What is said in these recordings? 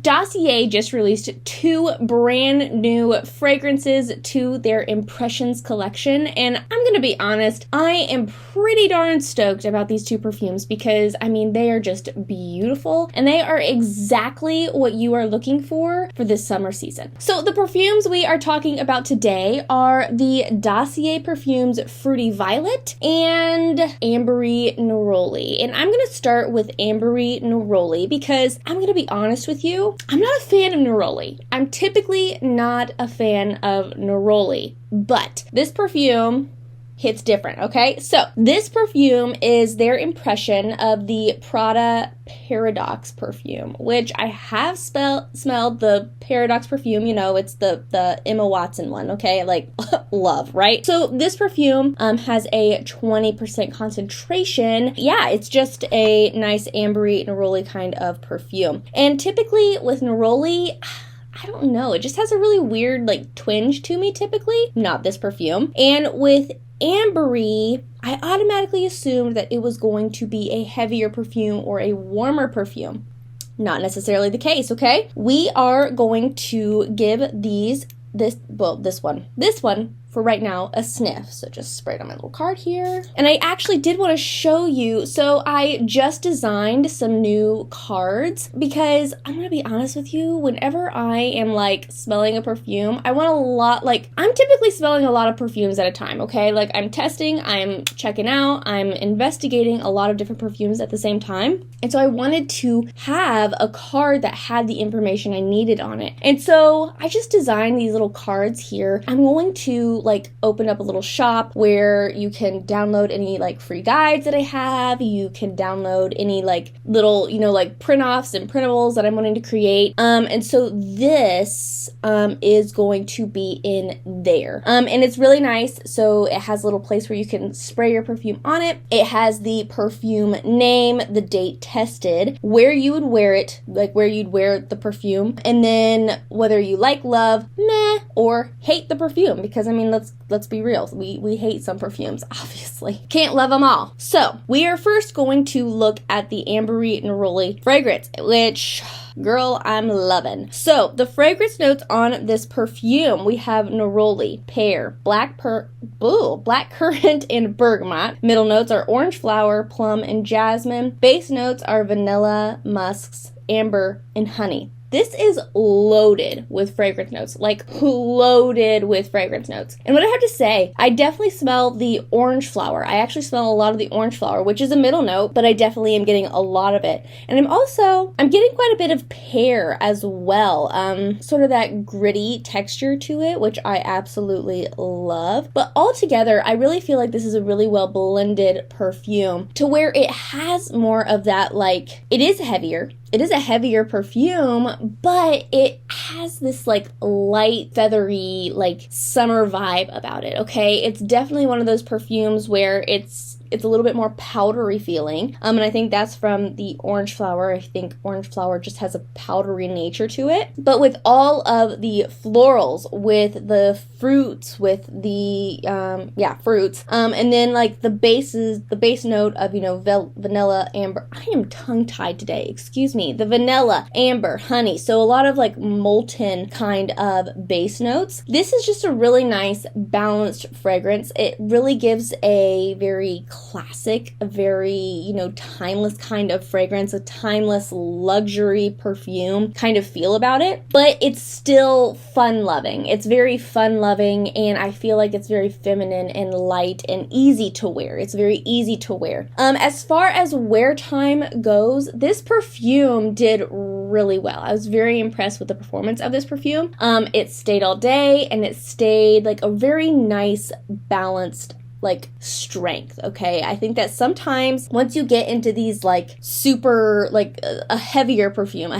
Dossier just released 2 brand new fragrances to their Impressions collection, and I'm gonna be honest, I am pretty darn stoked about these 2 perfumes because, I mean, they are just beautiful, and they are exactly what you are looking for this summer season. So the perfumes we are talking about today are the Dossier Perfumes Fruity Violet and Ambery Neroli, and I'm gonna start with Ambery Neroli because I'm gonna be honest with you, I'm not a fan of Neroli. I'm typically not a fan of Neroli, but this perfume hits different, okay? So this perfume is their impression of the Prada Paradox perfume, which I have smelled the Paradox perfume. You know, it's the Emma Watson one, okay? Like, love, right? So this perfume has a 20% concentration. Yeah, it's just a nice ambery neroli kind of perfume. And typically with neroli, I don't know, it just has a really weird like twinge to me typically. Not this perfume. And with Ambery, I automatically assumed that it was going to be a heavier perfume or a warmer perfume. Not necessarily the case, okay? We are going to give this one for right now a sniff. So just spray it on my little card here. And I actually did want to show you, so I just designed some new cards because I'm gonna be honest with you, whenever I am like smelling a perfume, I want a lot, like I'm typically smelling a lot of perfumes at a time, okay? Like I'm testing, I'm checking out, I'm investigating a lot of different perfumes at the same time. And so I wanted to have a card that had the information I needed on it. And so I just designed these little cards here. I'm going to like open up a little shop where you can download any like free guides that I have. You can download any like little, you know, like print offs and printables that I'm wanting to create. And so this is going to be in there. And it's really nice. So it has a little place where you can spray your perfume on it. It has the perfume name, the date tested, where you would wear it, like where you'd wear the perfume, and then whether you like, love, meh, or hate the perfume, because I mean, let's be real. We hate some perfumes, obviously. Can't love them all. So we are first going to look at the Ambery Neroli fragrance, which, girl, I'm loving. So the fragrance notes on this perfume, we have neroli, pear, black currant, and bergamot. Middle notes are orange flower, plum, and jasmine. Base notes are vanilla, musks, amber, and honey. This is loaded with fragrance notes, like loaded with fragrance notes. And what I have to say, I definitely smell the orange flower. I actually smell a lot of the orange flower, which is a middle note, but I definitely am getting a lot of it. And I'm getting quite a bit of pear as well. Sort of that gritty texture to it, which I absolutely love. But altogether, I really feel like this is a really well blended perfume to where it has more of that, like, it is heavier. It is a heavier perfume, but it has this like light, feathery, like summer vibe about it, okay? It's definitely one of those perfumes where it's a little bit more powdery feeling. And I think that's from the orange flower. I think orange flower just has a powdery nature to it. But with all of the florals, with the fruits, with the, fruits, and then like the base note of, you know, vanilla, amber. I am tongue-tied today, excuse me. The vanilla, amber, honey. So a lot of like molten kind of base notes. This is just a really nice balanced fragrance. It really gives a very classic, a very, you know, timeless kind of fragrance, a timeless luxury perfume kind of feel about it, but it's still fun loving. It's very fun loving, and I feel like it's very feminine and light and easy to wear. It's very easy to wear. As far as wear time goes, this perfume did really well. I was very impressed with the performance of this perfume. It stayed all day, and it stayed like a very nice balanced like strength, okay? I think that sometimes once you get into these like super, like a heavier perfume,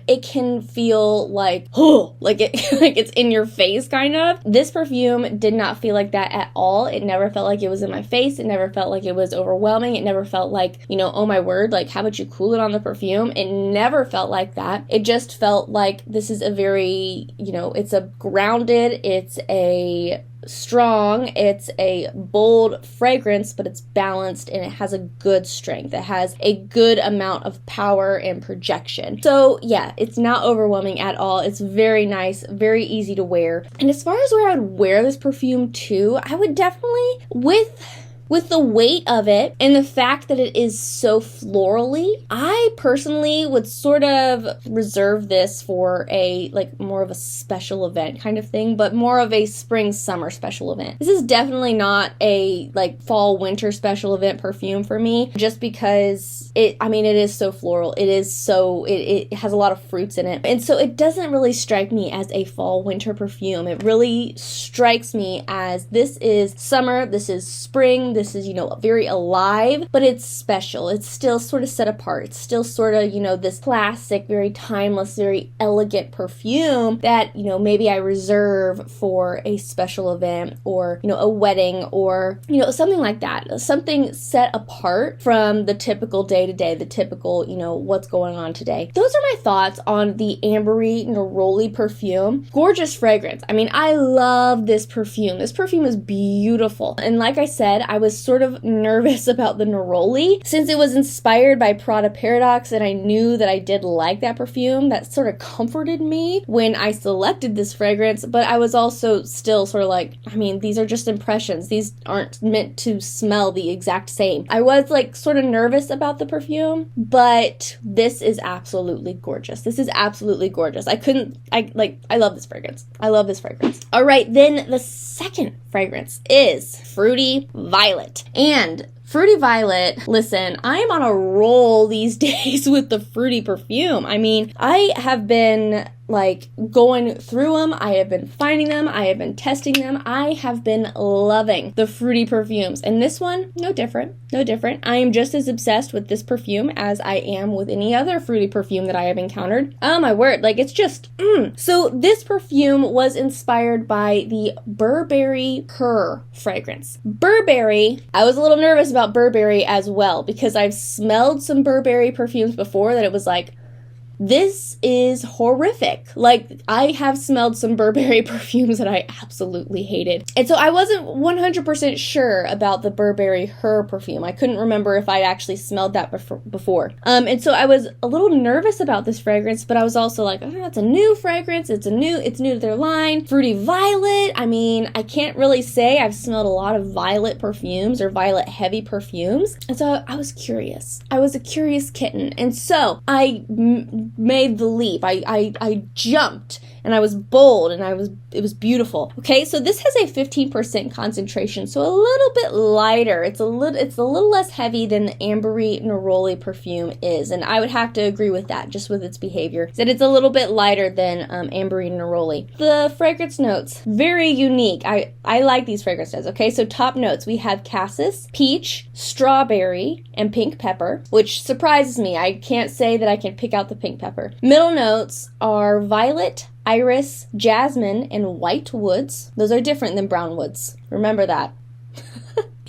it can feel like, oh, like it, like it's in your face kind of. This perfume did not feel like that at all. It never felt like it was in my face. It never felt like it was overwhelming. It never felt like, you know, oh my word, like how about you cool it on the perfume? It never felt like that. It just felt like this is a very, you know, it's a grounded, it's a strong, it's a bold fragrance, but it's balanced and it has a good strength. It has a good amount of power and projection. So yeah, it's not overwhelming at all. It's very nice, very easy to wear. And as far as where I would wear this perfume to, I would definitely, with the weight of it and the fact that it is so florally, I personally would sort of reserve this for a, like, more of a special event kind of thing, but more of a spring summer special event. This is definitely not a, like, fall winter special event perfume for me, just because it is so floral. It is so, it has a lot of fruits in it. And so it doesn't really strike me as a fall winter perfume. It really strikes me as this is summer, this is spring, this is, very alive, but it's special. It's still sort of set apart. It's still sort of, this classic, very timeless, very elegant perfume that, maybe I reserve for a special event or, a wedding or, something like that. Something set apart from the typical day-to-day, the typical, what's going on today. Those are my thoughts on the Ambery Neroli perfume. Gorgeous fragrance. I love this perfume. This perfume is beautiful. And like I said, I was sort of nervous about the Neroli since it was inspired by Prada Paradox, and I knew that I did like that perfume. That sort of comforted me when I selected this fragrance, but I was also still sort of like, these are just impressions. These aren't meant to smell the exact same. I was like sort of nervous about the perfume, but this is absolutely gorgeous. This is absolutely gorgeous. I love this fragrance. I love this fragrance. All right, then the second fragrance is Fruity Violet. And Fruity Violet, listen, I am on a roll these days with the fruity perfume. I have been going through them. I have been finding them. I have been testing them. I have been loving the fruity perfumes. And this one, no different. I am just as obsessed with this perfume as I am with any other fruity perfume that I have encountered. Oh my word, it's just, So this perfume was inspired by the Burberry Her fragrance. Burberry, I was a little nervous about Burberry as well because I've smelled some Burberry perfumes before that it was like, this is horrific. I have smelled some Burberry perfumes that I absolutely hated. And so I wasn't 100% sure about the Burberry Her perfume. I couldn't remember if I actually smelled that before. And so I was a little nervous about this fragrance, but I was also like, it's a new fragrance. It's new to their line. Fruity Violet. I can't really say I've smelled a lot of violet perfumes or violet heavy perfumes. And so I was curious. I was a curious kitten. And so I made the leap. I jumped and I was bold and it was beautiful. Okay, so this has a 15% concentration, so a little bit lighter. It's a little less heavy than the Ambery Neroli perfume is, and I would have to agree with that just with its behavior. That it's a little bit lighter than Ambery Neroli. The fragrance notes, very unique. I like these fragrance notes. Okay, so top notes, we have cassis, peach, strawberry, and pink pepper, which surprises me. I can't say that I can pick out the pink pepper. Middle notes are violet, iris, jasmine, and white woods. Those are different than brown woods. Remember that.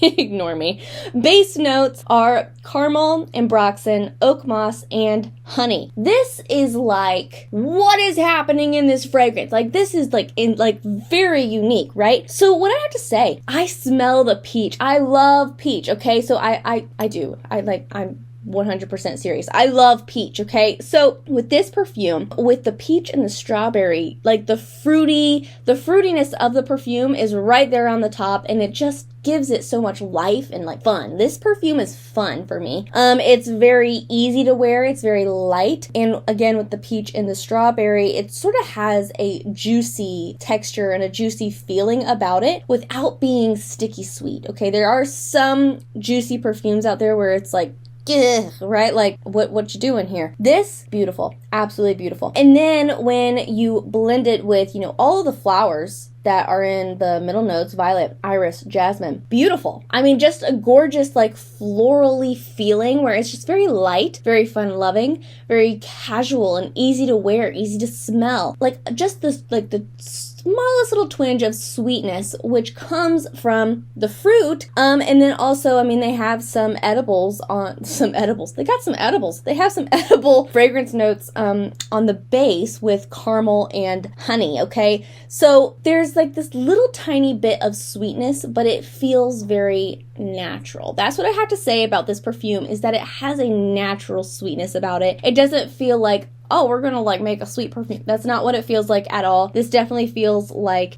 Ignore me. Base notes are caramel, ambroxan, oak moss, and honey. This is what is happening in this fragrance? This is very unique, right? So what I have to say, I smell the peach. I love peach, okay? So I do. I'm 100% serious. I love peach, okay? So with this perfume, with the peach and the strawberry, the fruitiness of the perfume is right there on the top, and it just gives it so much life and fun. This perfume is fun for me. It's very easy to wear. It's very light. And again, with the peach and the strawberry, it sort of has a juicy texture and a juicy feeling about it without being sticky sweet, okay? There are some juicy perfumes out there where it's right? What you doing here? This, beautiful. Absolutely beautiful. And then when you blend it with, all of the flowers that are in the middle notes, violet, iris, jasmine, beautiful. Just a gorgeous, florally feeling where it's just very light, very fun-loving, very casual and easy to wear, easy to smell. Just this, the smallest little twinge of sweetness, which comes from the fruit. And then also, they have some edibles. They got some edibles. They have some edible fragrance notes on the base with caramel and honey, okay? So there's there's like this little tiny bit of sweetness, but it feels very natural. That's what I have to say about this perfume, is that it has a natural sweetness about it. It doesn't feel like, oh, we're gonna like make a sweet perfume. That's not what it feels like at all. This definitely feels like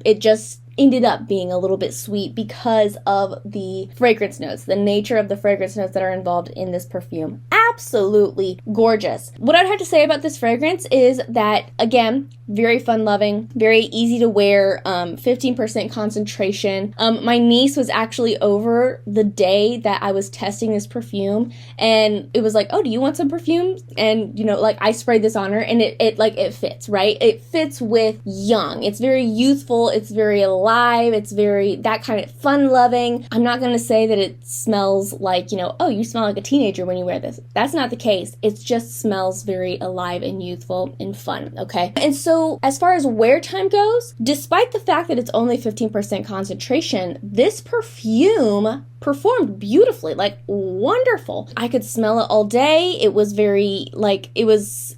it just ended up being a little bit sweet because of the fragrance notes, the nature of the fragrance notes that are involved in this perfume. Absolutely gorgeous. What I'd have to say about this fragrance is that, again, very fun loving, very easy to wear, 15% concentration. My niece was actually over the day that I was testing this perfume, and it was like, oh, do you want some perfume? And, you know, like I sprayed this on her, and it fits, right? It fits with young. It's very youthful. It's very alive. It's very, that kind of fun loving. I'm not going to say that it smells like, you know, oh, you smell like a teenager when you wear this. That's not the case. It just smells very alive and youthful and fun, okay? And so as far as wear time goes, despite the fact that it's only 15% concentration, this perfume performed beautifully, like wonderful. I could smell it all day. It was very, like, it was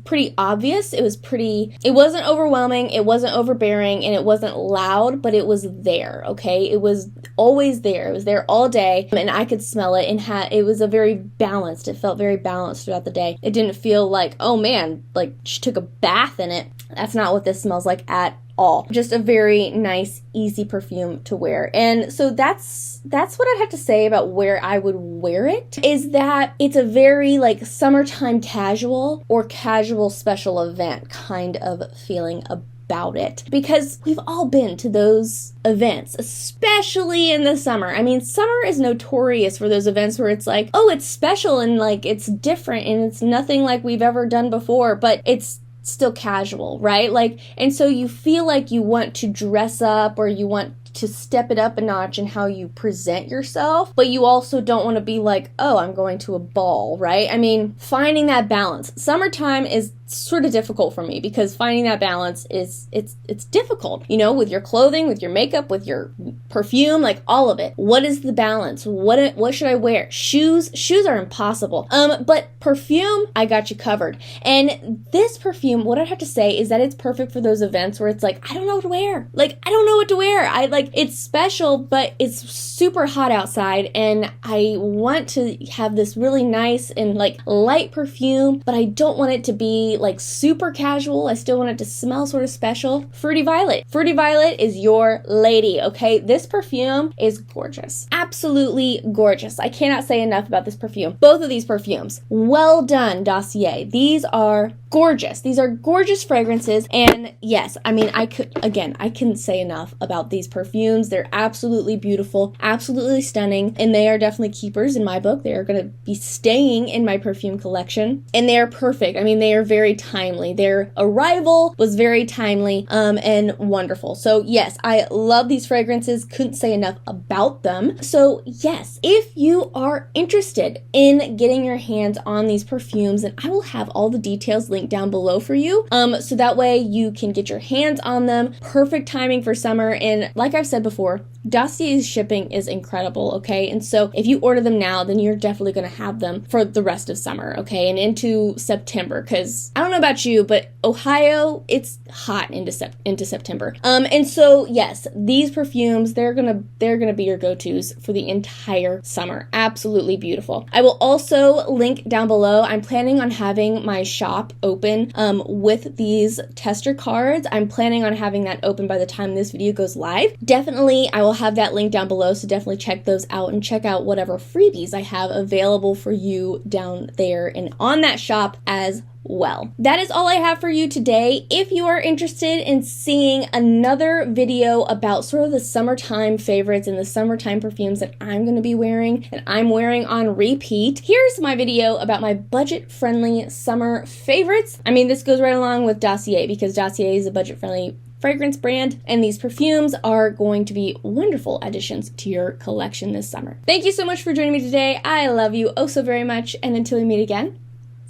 pretty obvious. It wasn't overwhelming, it wasn't overbearing, and it wasn't loud, but it was there, okay? It was always there. It was there all day, and I could smell it, and it was it felt very balanced throughout the day. It didn't feel like, oh man, like she took a bath in it. That's not what this smells like at all. Just a very nice, easy perfume to wear. And so that's what I'd have to say about where I would wear it, is that it's a very like summertime casual or casual special event kind of feeling about it, because we've all been to those events, especially in the summer. I mean, summer is notorious for those events where it's like, oh, it's special and like it's different and it's nothing like we've ever done before, but it's still casual, right? Like, and so you feel like you want to dress up, or you want to step it up a notch in how you present yourself, but you also don't want to be like, oh, I'm going to a ball, right? I mean, finding that balance. Summertime is sort of difficult for me, because finding that balance is, it's difficult, you know, with your clothing, with your makeup, with your perfume, like all of it. What is the balance? What should I wear? Shoes are impossible. But perfume, I got you covered. And this perfume, what I have to say is that it's perfect for those events where it's like, I don't know what to wear. Like, I don't know what to wear. It's special, but it's super hot outside, and I want to have this really nice and like light perfume, but I don't want it to be like super casual. I still want it to smell sort of special. Fruity Violet. Fruity Violet is your lady, okay? This perfume is gorgeous. Absolutely gorgeous. I cannot say enough about this perfume. Both of these perfumes. Well done, Dossier. These are gorgeous. These are gorgeous fragrances, and yes, I mean, I couldn't say enough about these perfumes. They're absolutely beautiful, absolutely stunning, and they are definitely keepers in my book. They are going to be staying in my perfume collection, and they are perfect. I mean, they are very timely. Their arrival was very timely, and wonderful. So yes, I love these fragrances. Couldn't say enough about them. So yes, if you are interested in getting your hands on these perfumes, and I will have all the details linked down below for you, so that way you can get your hands on them. Perfect timing for summer, and like I've said before, Dossier's shipping is incredible, okay? And so if you order them now, then you're definitely going to have them for the rest of summer, okay? And into September, because I don't know about you, but Ohio, it's hot into September. And so yes, these perfumes, they're gonna be your go-tos for the entire summer. Absolutely beautiful. I will also link down below. I'm planning on having my shop open with these tester cards. I'm planning on having that open by the time this video goes live. Definitely, I will have that link down below, so definitely check those out and check out whatever freebies I have available for you down there and on that shop as well. That is all I have for you today. If you are interested in seeing another video about sort of the summertime favorites and the summertime perfumes that I'm going to be wearing and I'm wearing on repeat, here's my video about my budget-friendly summer favorites. I mean, this goes right along with Dossier, because Dossier is a budget-friendly fragrance brand, and these perfumes are going to be wonderful additions to your collection this summer. Thank you so much for joining me today. I love you oh so very much, and until we meet again,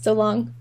so long.